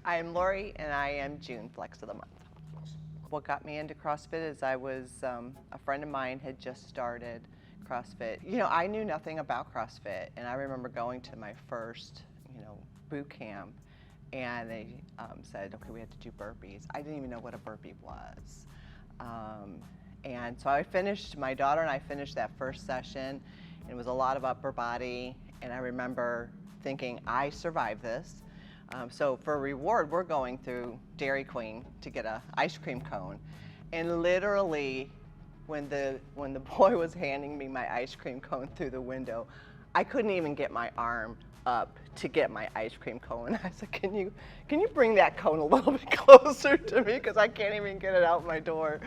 I am Lori, and I am June Flex of the Month. What got me into CrossFit is a friend of mine had just started CrossFit. I knew nothing about CrossFit, and I remember going to my first, boot camp, and they said, okay, we had to do burpees. I didn't even know what a burpee was. And so my daughter and I finished that first session, and it was a lot of upper body, and I remember thinking, I survived this. So for reward, we're going through Dairy Queen to get an ice cream cone. And literally, when the boy was handing me my ice cream cone through the window, I couldn't even get my arm up to get my ice cream cone. I said, can you bring that cone a little bit closer to me, because I can't even get it out my door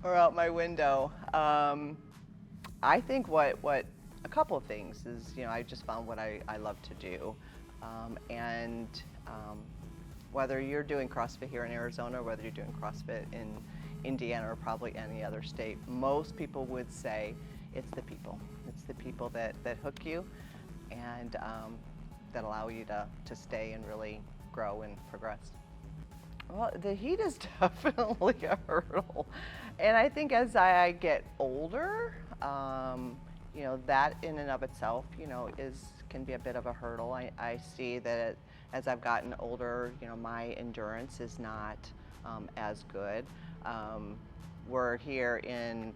or out my window. I think what a couple of things is, I just found what I love to do. Whether you're doing CrossFit here in Arizona, or whether you're doing CrossFit in Indiana or probably any other state, most people would say it's the people. It's the people that hook you and that allow you to stay and really grow and progress. Well, the heat is definitely a hurdle. And I think as I get older, that in and of itself, can be a bit of a hurdle. I see that as I've gotten older, my endurance is not as good. We're here in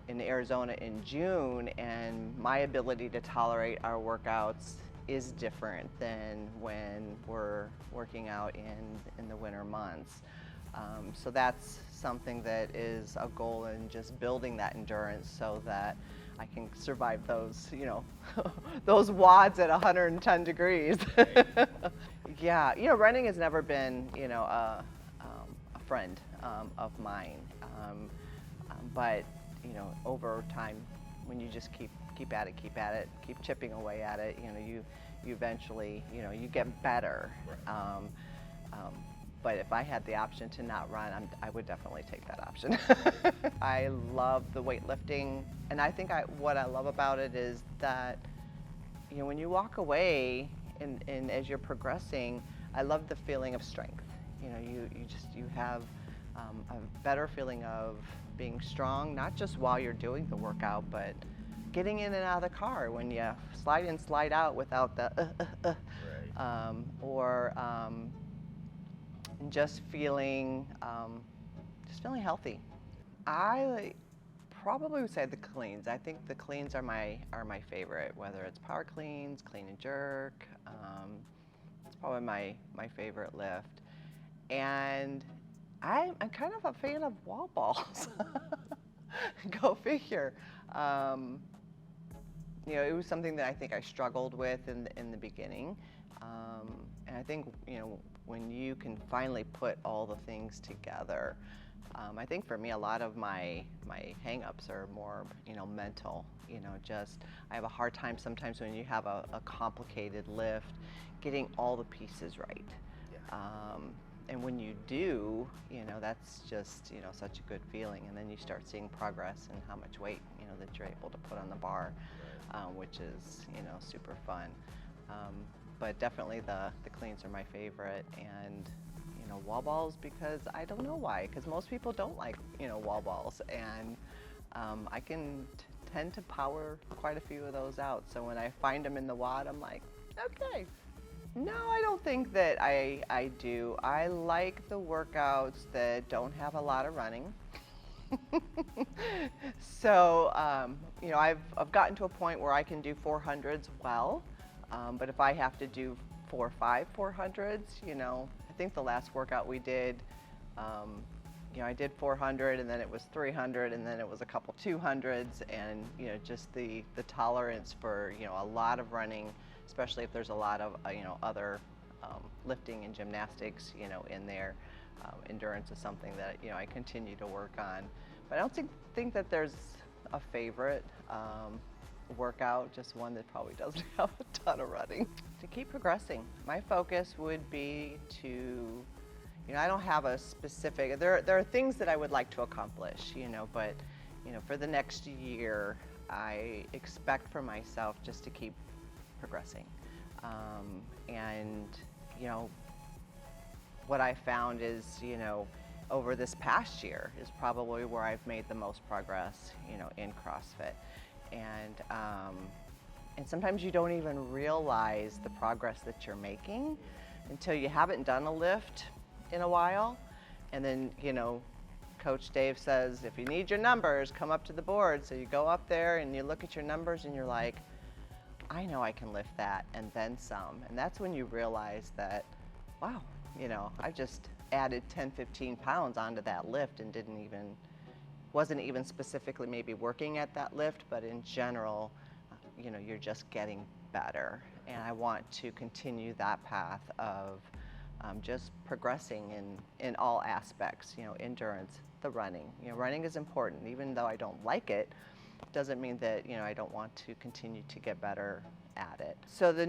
Arizona in June, and my ability to tolerate our workouts is different than when we're working out in the winter months. So that's something that is a goal in just building that endurance so that I can survive those, those wads at 110 degrees. Yeah, running has never been, a friend of mine. But, over time, when you just keep at it, keep chipping away at it, you eventually, you get better. Right. But if I had the option to not run, I would definitely take that option. I love the weightlifting, and I think what I love about it is that, when you walk away and as you're progressing, I love the feeling of strength. You have a better feeling of being strong, not just while you're doing the workout, but getting in and out of the car when you slide in, slide out without the Right. And just feeling healthy. I probably would say the cleans. I think the cleans are my favorite, whether it's power cleans, clean and jerk. It's probably my favorite lift. And I'm kind of a fan of wall balls. Go figure. It was something that I think I struggled with in the beginning. And I think, when you can finally put all the things together, I think for me, a lot of my hang-ups are more, mental. I have a hard time sometimes when you have a complicated lift, getting all the pieces right. Yeah. And when you do, that's just, such a good feeling. And then you start seeing progress and how much weight, that you're able to put on the bar, which is, super fun. But definitely the cleans are my favorite, and wall balls, because I don't know why, because most people don't like wall balls, and I can tend to power quite a few of those out. So when I find them in the wad, I'm like, okay. No, I don't think that I do. I like the workouts that don't have a lot of running. So I've gotten to a point where I can do 400s well. But if I have to do 4 or 5 400s, I think the last workout we did, I did 400, and then it was 300, and then it was a couple 200s, and just the tolerance for a lot of running, especially if there's a lot of other lifting and gymnastics in there. Endurance is something that I continue to work on, but I don't think that there's a favorite workout, just one that probably doesn't have a ton of running. To keep progressing, my focus would be to, I don't have a specific, there are things that I would like to accomplish, but for the next year, I expect for myself just to keep progressing. And what I found is, over this past year is probably where I've made the most progress, in CrossFit. And sometimes you don't even realize the progress that you're making until you haven't done a lift in a while. And then, Coach Dave says, if you need your numbers, come up to the board. So you go up there and you look at your numbers and you're like, I know I can lift that and then some. And that's when you realize that, wow, I just added 10, 15 pounds onto that lift and wasn't even specifically maybe working at that lift, but in general, you're just getting better. And I want to continue that path of just progressing in all aspects, endurance, the running. Running is important. Even though I don't like it, doesn't mean that, I don't want to continue to get better at it. So the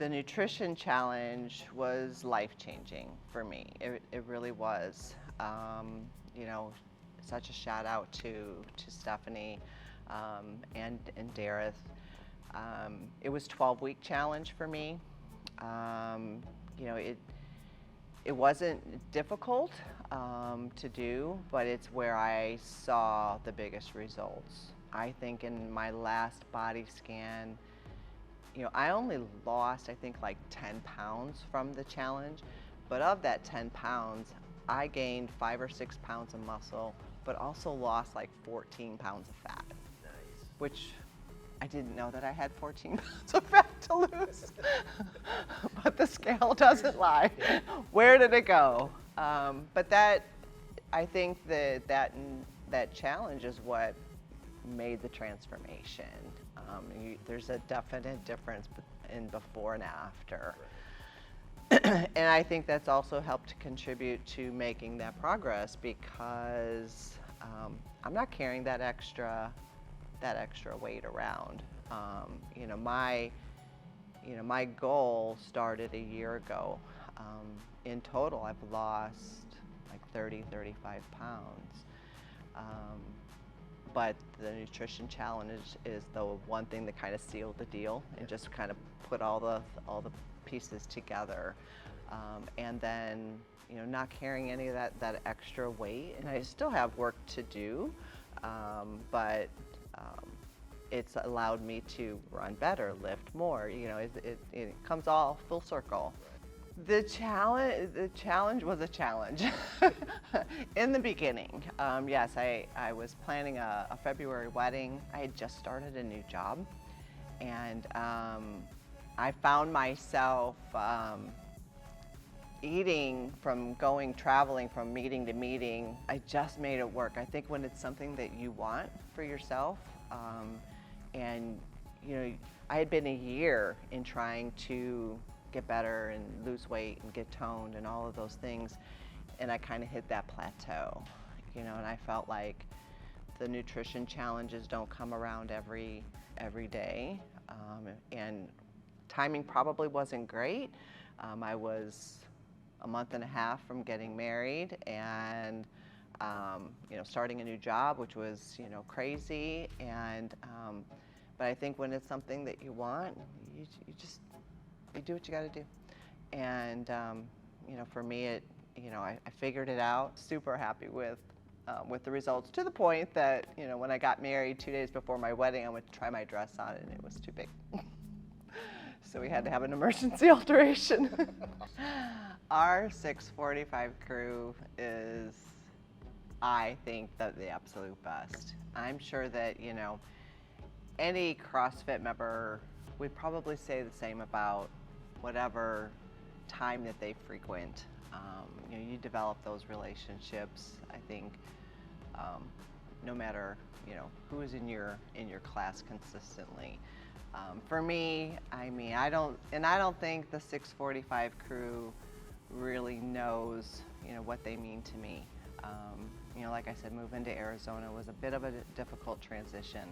nutrition challenge was life-changing for me. It really was. Such a shout out to Stephanie and Dareth. It was 12-week challenge for me. It wasn't difficult to do, but it's where I saw the biggest results. I think in my last body scan, I only lost, I think, like 10 pounds from the challenge, but of that 10 pounds, I gained 5 or 6 pounds of muscle, but also lost like 14 pounds of fat. Nice. Which I didn't know that I had 14 pounds of fat to lose, but the scale doesn't lie. Where did it go? But I think that challenge is what made the transformation. There's a definite difference in before and after. And I think that's also helped to contribute to making that progress because I'm not carrying that extra weight around. My goal started a year ago. In total, I've lost like 35 pounds. But the nutrition challenge is the one thing that kind of sealed the deal and just kind of put all the pieces together. And then, not carrying any of that extra weight. And I still have work to do, but it's allowed me to run better, lift more. It comes all full circle. The challenge was a challenge in the beginning. Yes, I was planning a February wedding. I had just started a new job, and I found myself eating traveling from meeting to meeting. I just made it work. I think when it's something that you want for yourself, and I had been a year in trying to get better and lose weight and get toned and all of those things, and I kind of hit that plateau, and I felt like the nutrition challenges don't come around every day, and timing probably wasn't great. I was a month and a half from getting married and starting a new job, which was crazy, and but I think when it's something that you want, you do what you got to do. And for me, I figured it out. Super happy with the results, to the point that when I got married 2 days before my wedding, I went to try my dress on and it was too big. So we had to have an emergency alteration. Our 645 crew is, I think, the absolute best. I'm sure that any CrossFit member would probably say the same about whatever time that they frequent. You develop those relationships, I think, no matter who is in your class consistently. For me, I don't think the 645 crew really knows what they mean to me. Like I said, moving to Arizona was a bit of a difficult transition.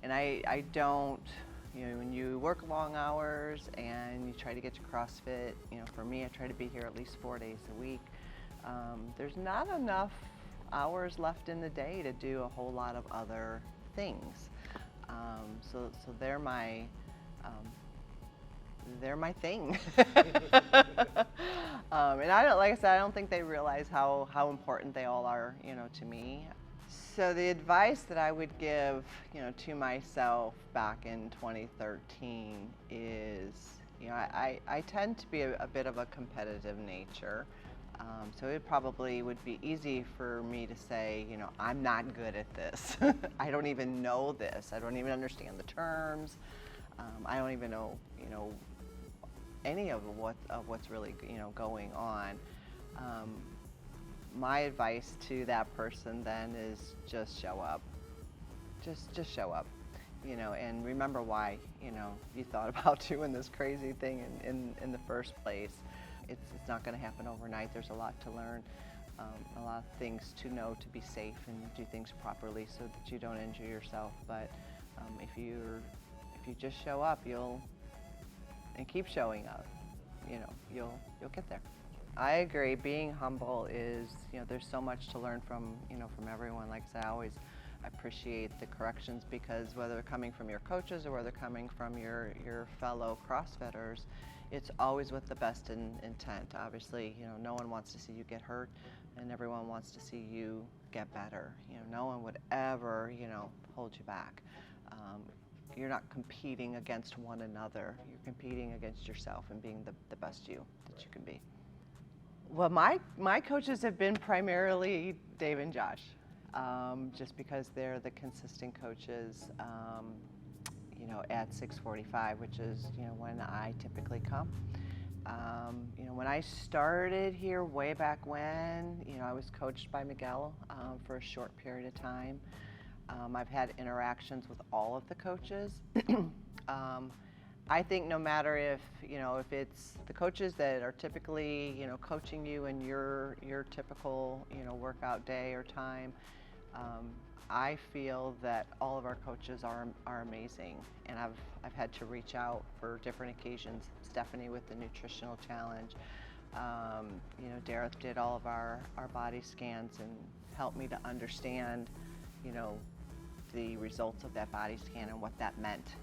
And I don't, when you work long hours and you try to get to CrossFit, for me, I try to be here at least 4 days a week. There's not enough hours left in the day to do a whole lot of other things. So they're my they're my thing. And I don't, like I said, I don't think they realize how important they all are, to me. So the advice that I would give, to myself back in 2013 is, I tend to be a bit of a competitive nature. So it probably would be easy for me to say, I'm not good at this. I don't even know this. I don't even understand the terms. I don't even know, any of what's really, going on. My advice to that person then is just show up. Just show up, and remember why, you thought about doing this crazy thing in the first place. It's not going to happen overnight. There's a lot to learn, a lot of things to know to be safe and do things properly so that you don't injure yourself. But if you just show up, and keep showing up, you'll get there. I agree. Being humble is, there's so much to learn from everyone. Like I said, I always appreciate the corrections, because whether they're coming from your coaches or whether they're coming from your fellow CrossFitters, it's always with the best intent. Obviously, no one wants to see you get hurt, and everyone wants to see you get better. No one would ever, hold you back. You're not competing against one another. You're competing against yourself and being the best you that you can be. Well, my coaches have been primarily Dave and Josh, just because they're the consistent coaches, at 6:45, which is, when I typically come. When I started here way back when, I was coached by Miguel for a short period of time. I've had interactions with all of the coaches. I think no matter if it's the coaches that are typically, coaching you in your typical, workout day or time, I feel that all of our coaches are amazing, and I've had to reach out for different occasions. Stephanie with the nutritional challenge, Dareth did all of our body scans and helped me to understand, the results of that body scan and what that meant.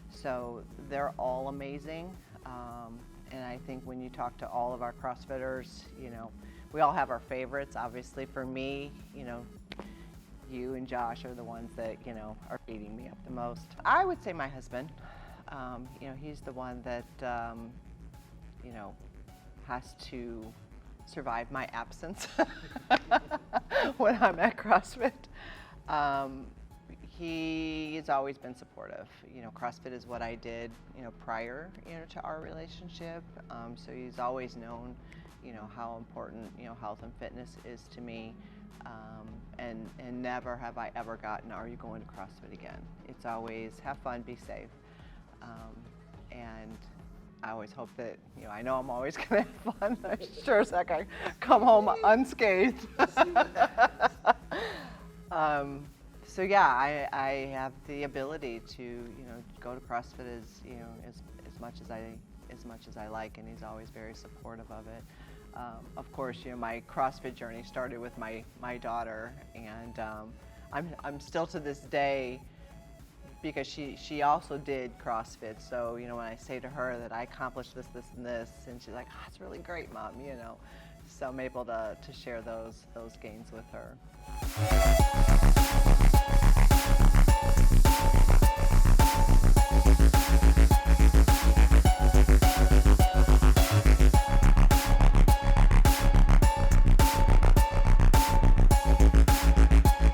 So they're all amazing, and I think when you talk to all of our CrossFitters, we all have our favorites. Obviously, for me, you and Josh are the ones that, are beating me up the most. I would say my husband. He's the one that, has to survive my absence when I'm at CrossFit. He has always been supportive. CrossFit is what I did, prior, to our relationship. So he's always known, how important, health and fitness is to me. And never have I ever gotten, are you going to CrossFit again? It's always have fun, be safe. And I always hope that, I know I'm always going to have fun. I'm sure as heck I come home unscathed. So yeah, I have the ability to, go to CrossFit as much as I like, and he's always very supportive of it. Of course, my CrossFit journey started with my daughter, and I'm still to this day, because she also did CrossFit. So when I say to her that I accomplished this, and this, and she's like, "Oh, it's really great, Mom," So I'm able to share those gains with her.